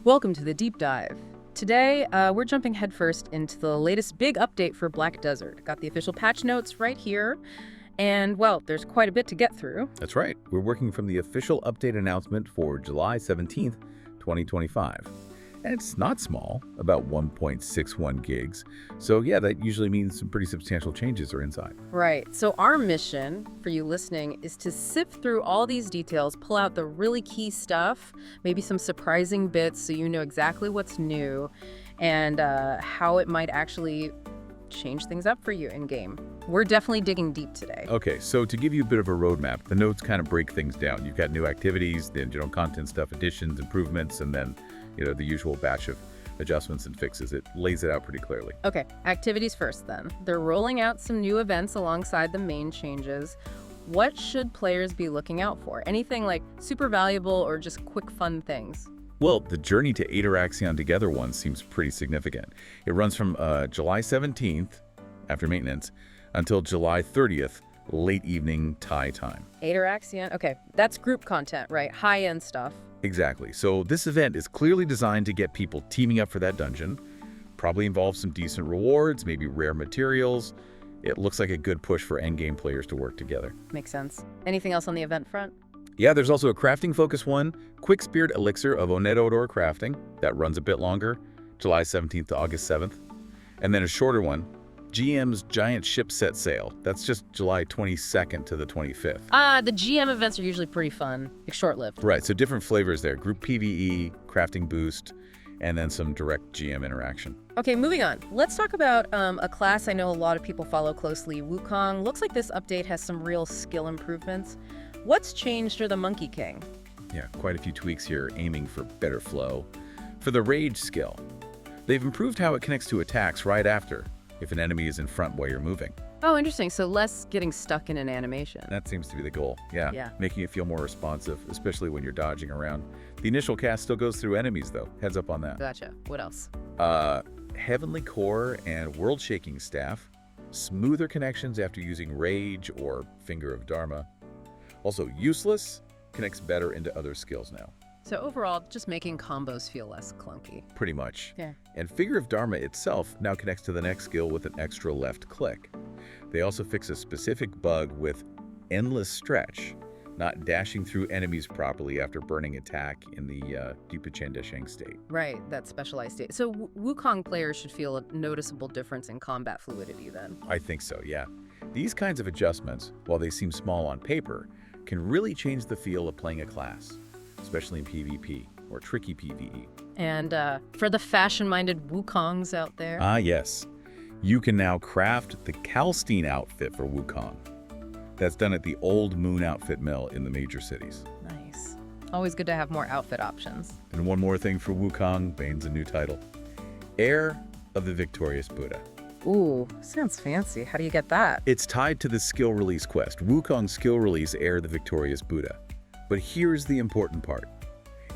Welcome to the Deep Dive. Today, we're jumping headfirst into the latest big update for Black Desert. Got the official patch notes right here, and, well, there's quite a bit to get through. That's right. We're working from the official update announcement for July 17th, 2025. And it's not small, about 1.61 gigs. So yeah, that usually means some pretty substantial changes are inside. Right. So our mission, for you listening, is to sift through all these details, pull out the really key stuff, maybe some surprising bits so you know exactly what's new and how it might actually change things up for you in-game. We're definitely digging deep today. Okay, so to give you a bit of a roadmap, the notes kind of break things down. You've got new activities, then general content stuff, additions, improvements, and then the usual batch of adjustments and fixes. It lays it out pretty clearly. Okay, activities first then. They're rolling out some new events alongside the main changes. What should players be looking out for? Anything like super valuable or just quick fun things? Well, the Journey to Ataraxion Together one seems pretty significant. It runs from July 17th, after maintenance, until July 30th, late evening Thai time. Ataraxion, okay, that's group content, right? High-end stuff. Exactly. So this event is clearly designed to get people teaming up for that dungeon. Probably involves some decent rewards, maybe rare materials. It looks like a good push for endgame players to work together. Makes sense. Anything else on the event front? Yeah, there's also a crafting focus one, Quick Spirit Elixir of Onedodor Crafting. That runs a bit longer, July 17th to August 7th. And then a shorter one, GM's Giant Ship Set Sale. That's just July 22nd to the 25th. The GM events are usually pretty fun, like short-lived. Right, so different flavors there. Group PvE, crafting boost, and then some direct GM interaction. Okay, moving on. Let's talk about a class I know a lot of people follow closely, Wukong. Looks like this update has some real skill improvements. What's changed for the Monkey King? Yeah, quite a few tweaks here, aiming for better flow. For the Rage skill, they've improved how it connects to attacks right after, if an enemy is in front while you're moving. Oh, interesting. So less getting stuck in an animation. That seems to be the goal, yeah. Making it feel more responsive, especially when you're dodging around. The initial cast still goes through enemies, though. Heads up on that. Gotcha. What else? Heavenly Core and World Shaking Staff. Smoother connections after using Rage or Finger of Dharma. Also, Useless connects better into other skills now. So overall, just making combos feel less clunky. Pretty much. Yeah. And Figure of Dharma itself now connects to the next skill with an extra left click. They also fix a specific bug with Endless Stretch, not dashing through enemies properly after burning attack in the Deepa Chandeshang state. Right, that specialized state. So Wukong players should feel a noticeable difference in combat fluidity then. I think so, yeah. These kinds of adjustments, while they seem small on paper, can really change the feel of playing a class, especially in PvP or tricky PvE. And for the fashion-minded Wukongs out there? Ah, yes. You can now craft the Kalstein outfit for Wukong. That's done at the Old Moon Outfit Mill in the major cities. Nice. Always good to have more outfit options. And one more thing for Wukong, Bane's a new title. Heir of the Victorious Buddha. Ooh, sounds fancy. How do you get that? It's tied to the skill release quest, Wukong skill release Heir the Victorious Buddha. But here's the important part.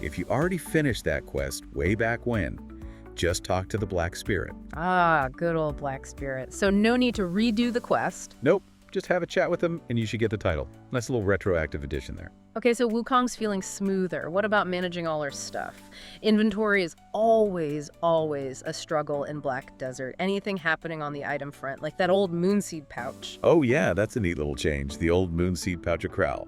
If you already finished that quest way back when, just talk to the Black Spirit. Ah, good old Black Spirit. So no need to redo the quest. Nope, just have a chat with him and you should get the title. Nice little retroactive addition there. Okay, so Wukong's feeling smoother. What about managing all her stuff? Inventory is always a struggle in Black Desert. Anything happening on the item front, like that old Moonseed pouch. Oh yeah, that's a neat little change. The old Moonseed pouch of Kral.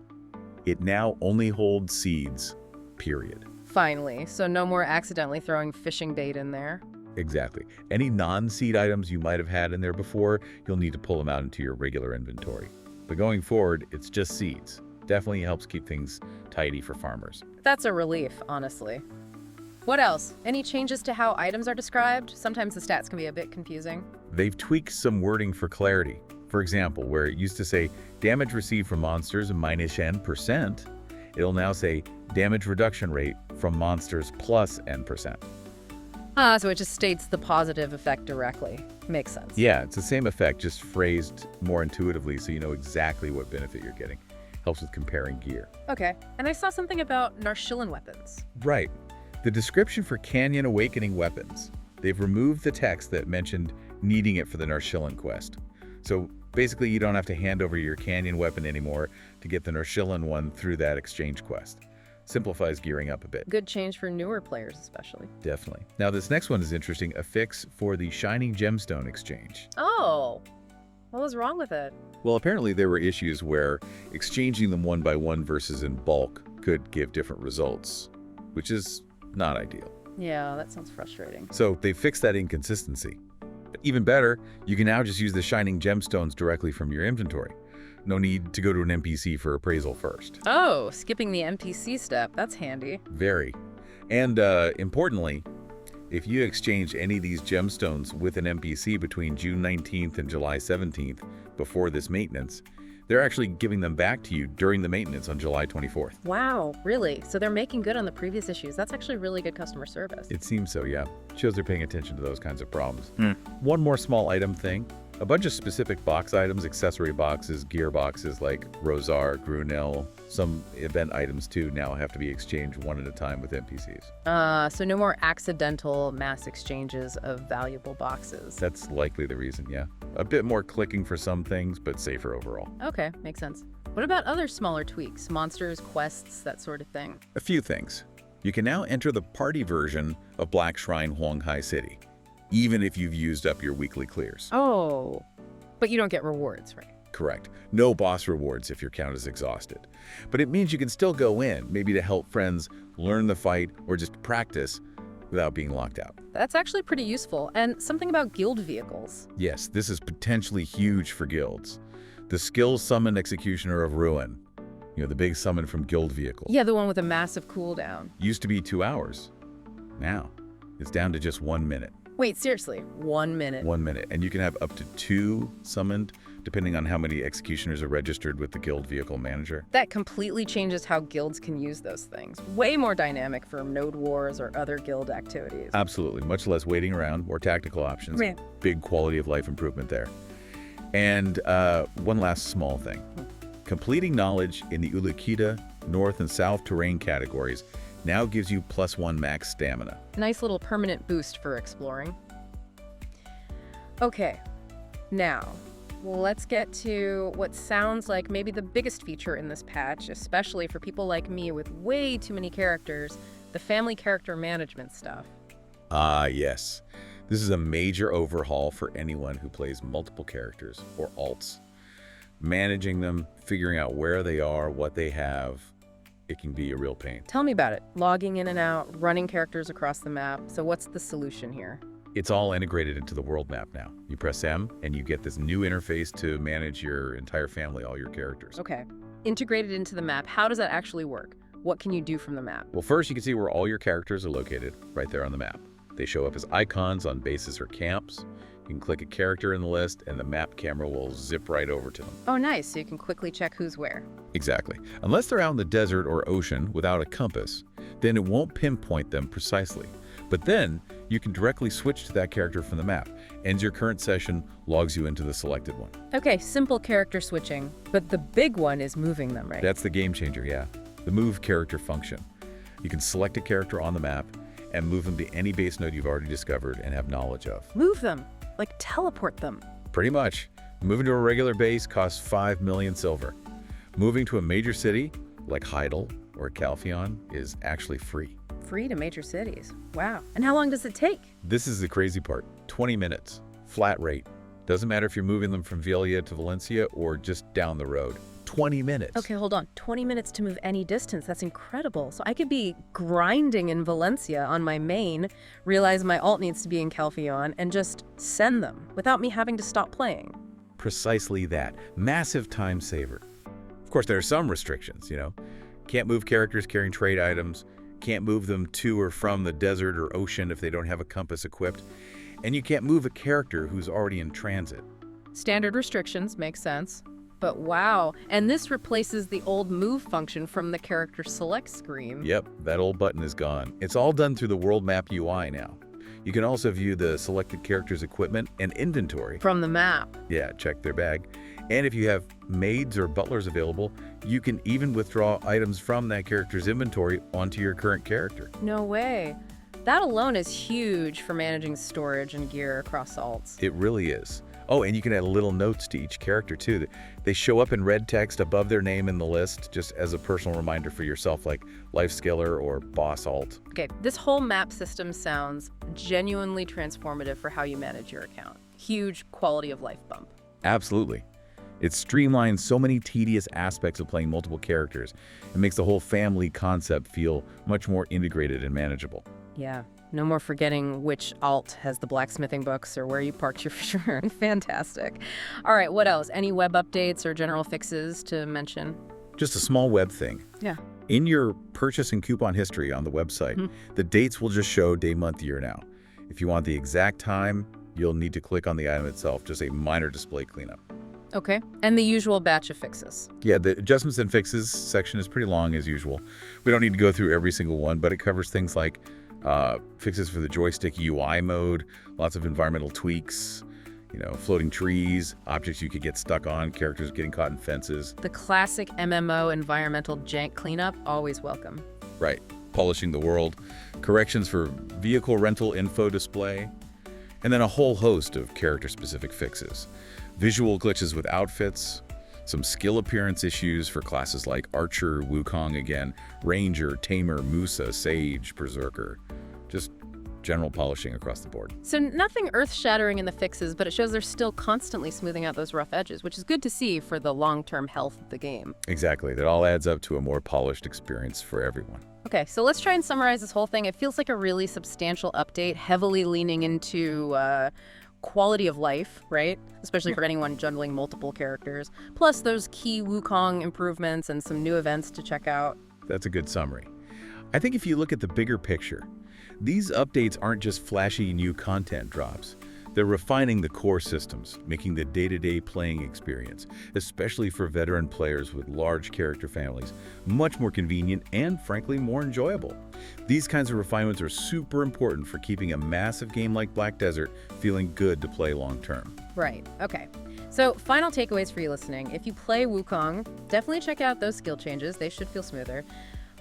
It now only holds seeds, period. Finally, so no more accidentally throwing fishing bait in there. Exactly. Any non-seed items you might have had in there before, you'll need to pull them out into your regular inventory. But going forward, it's just seeds. Definitely helps keep things tidy for farmers. That's a relief, honestly. What else? Any changes to how items are described? Sometimes the stats can be a bit confusing. They've tweaked some wording for clarity. For example, where it used to say damage received from monsters minus N%, it'll now say damage reduction rate from monsters plus N%. So it just states the positive effect directly. Makes sense. Yeah, it's the same effect, just phrased more intuitively so you know exactly what benefit you're getting. Helps with comparing gear. Okay, and I saw something about Narshilan weapons. Right. The description for Canyon Awakening weapons. They've removed the text that mentioned needing it for the Narshilan quest. So basically you don't have to hand over your Canyon weapon anymore to get the Narshilan one through that exchange quest. Simplifies gearing up a bit. Good change for newer players, especially. Definitely. Now, this next one is interesting. A fix for the Shining Gemstone exchange. Oh, what was wrong with it? Well, apparently there were issues where exchanging them one by one versus in bulk could give different results, which is not ideal. Yeah, that sounds frustrating. So they fixed that inconsistency. Even better, you can now just use the Shining Gemstones directly from your inventory. No need to go to an NPC for appraisal first. Oh, skipping the NPC step. That's handy. Very. And importantly, if you exchange any of these gemstones with an NPC between June 19th and July 17th before this maintenance, they're actually giving them back to you during the maintenance on July 24th. Wow, really? So they're making good on the previous issues. That's actually really good customer service. It seems so, yeah. Shows they're paying attention to those kinds of problems. One more small item thing. A bunch of specific box items, accessory boxes, gear boxes like Rosar, Grunel, some event items too now have to be exchanged one at a time with NPCs. So no more accidental mass exchanges of valuable boxes. That's likely the reason, yeah. A bit more clicking for some things, but safer overall. Okay, makes sense. What about other smaller tweaks? Monsters, quests, that sort of thing? A few things. You can now enter the party version of Black Shrine Huanghai City, even if you've used up your weekly clears. Oh, but you don't get rewards, right? Correct. No boss rewards if your count is exhausted. But it means you can still go in, maybe to help friends learn the fight or just practice without being locked out. That's actually pretty useful. And something about guild vehicles. Yes, this is potentially huge for guilds. The Skill Summoned Executioner of Ruin, the big summon from guild vehicles, Yeah, the one with a massive cooldown. used to be 2 hours. Now, it's down to just 1 minute. Wait, seriously, 1 minute. 1 minute. And you can have up to 2 summoned, depending on how many executioners are registered with the guild vehicle manager. That completely changes how guilds can use those things. Way more dynamic for node wars or other guild activities. Absolutely. Much less waiting around, more tactical options. Yeah. Big quality of life improvement there. And one last small thing. Completing knowledge in the Ulukita, North and South terrain categories now gives you +1 max stamina. Nice little permanent boost for exploring. Okay, now let's get to what sounds like maybe the biggest feature in this patch, especially for people like me with way too many characters, the family character management stuff. Ah, yes. This is a major overhaul for anyone who plays multiple characters or alts. Managing them, figuring out where they are, what they have, it can be a real pain. Tell me about it. Logging in and out, running characters across the map. So what's the solution here? It's all integrated into the world map now. You press M and you get this new interface to manage your entire family, all your characters. Okay. Integrated into the map, how does that actually work? What can you do from the map? Well, first you can see where all your characters are located right there on the map. They show up as icons on bases or camps. You can click a character in the list and the map camera will zip right over to them. Oh, nice. So you can quickly check who's where. Exactly. Unless they're out in the desert or ocean without a compass, then it won't pinpoint them precisely. But then you can directly switch to that character from the map. Ends your current session, logs you into the selected one. Okay, simple character switching. But the big one is moving them, right? That's the game changer, yeah. The move character function. You can select a character on the map and move them to any base node you've already discovered and have knowledge of. Move them. Like teleport them. Pretty much. Moving to a regular base costs 5 million silver. Moving to a major city, like Heidel or Calpheon, is actually free. Free to major cities. Wow. And how long does it take? This is the crazy part. 20 minutes. Flat rate. Doesn't matter if you're moving them from Velia to Valencia or just down the road. 20 minutes. Okay, hold on. 20 minutes to move any distance. That's incredible. So I could be grinding in Valencia on my main, realize my alt needs to be in Calpheon, and just send them without me having to stop playing. Precisely that. Massive time saver. Of course, there are some restrictions, Can't move characters carrying trade items. Can't move them to or from the desert or ocean if they don't have a compass equipped. And you can't move a character who's already in transit. Standard restrictions, makes sense. But wow, and this replaces the old move function from the character select screen. Yep, that old button is gone. It's all done through the World Map UI now. You can also view the selected character's equipment and inventory. From the map. Yeah, check their bag. And if you have maids or butlers available, you can even withdraw items from that character's inventory onto your current character. No way. That alone is huge for managing storage and gear across alts. It really is. Oh, and you can add little notes to each character too. They show up in red text above their name in the list, just as a personal reminder for yourself, like Life Scaler or Boss Alt. Okay, this whole map system sounds genuinely transformative for how you manage your account. Huge quality of life bump. Absolutely. It streamlines so many tedious aspects of playing multiple characters. It makes the whole family concept feel much more integrated and manageable. Yeah, no more forgetting which alt has the blacksmithing books or where you parked your fisherman. Fantastic. All right, what else? Any web updates or general fixes to mention? Just a small web thing. Yeah. In your purchase and coupon history on the website, the dates will just show day, month, year now. If you want the exact time, you'll need to click on the item itself, just a minor display cleanup. Okay, and the usual batch of fixes. Yeah, the adjustments and fixes section is pretty long as usual. We don't need to go through every single one, but it covers things like fixes for the joystick UI mode, lots of environmental tweaks, floating trees, objects you could get stuck on, characters getting caught in fences. The classic MMO environmental jank cleanup, always welcome. Right, polishing the world, corrections for vehicle rental info display, and then a whole host of character-specific fixes. Visual glitches with outfits, some skill appearance issues for classes like Archer, Wukong again, Ranger, Tamer, Musa, Sage, Berserker. Just general polishing across the board. So nothing earth-shattering in the fixes, but it shows they're still constantly smoothing out those rough edges, which is good to see for the long-term health of the game. Exactly. That all adds up to a more polished experience for everyone. Okay, so let's try and summarize this whole thing. It feels like a really substantial update, heavily leaning into quality of life, right? Especially for anyone juggling multiple characters. Plus those key Wukong improvements and some new events to check out. That's a good summary. I think if you look at the bigger picture, these updates aren't just flashy new content drops. They're refining the core systems, making the day-to-day playing experience, especially for veteran players with large character families, much more convenient and, frankly, more enjoyable. These kinds of refinements are super important for keeping a massive game like Black Desert feeling good to play long-term. Right, okay. So final takeaways for you listening. If you play Wukong, definitely check out those skill changes. They should feel smoother.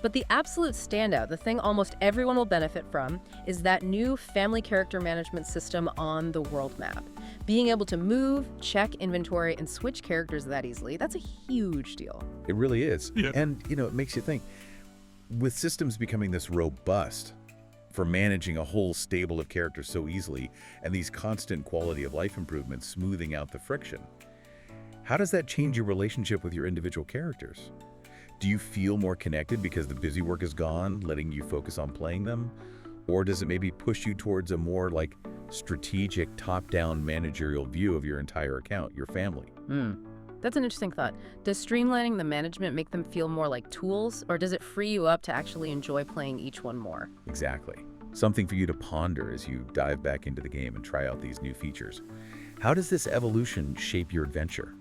But the absolute standout, the thing almost everyone will benefit from, is that new family character management system on the world map. Being able to move, check inventory, and switch characters that easily, that's a huge deal. It really is. Yeah. And, it makes you think, with systems becoming this robust for managing a whole stable of characters so easily, and these constant quality of life improvements smoothing out the friction, how does that change your relationship with your individual characters? Do you feel more connected because the busy work is gone, letting you focus on playing them? Or does it maybe push you towards a more strategic top-down managerial view of your entire account, your family? That's an interesting thought. Does streamlining the management make them feel more like tools, or does it free you up to actually enjoy playing each one more? Exactly. Something for you to ponder as you dive back into the game and try out these new features. How does this evolution shape your adventure?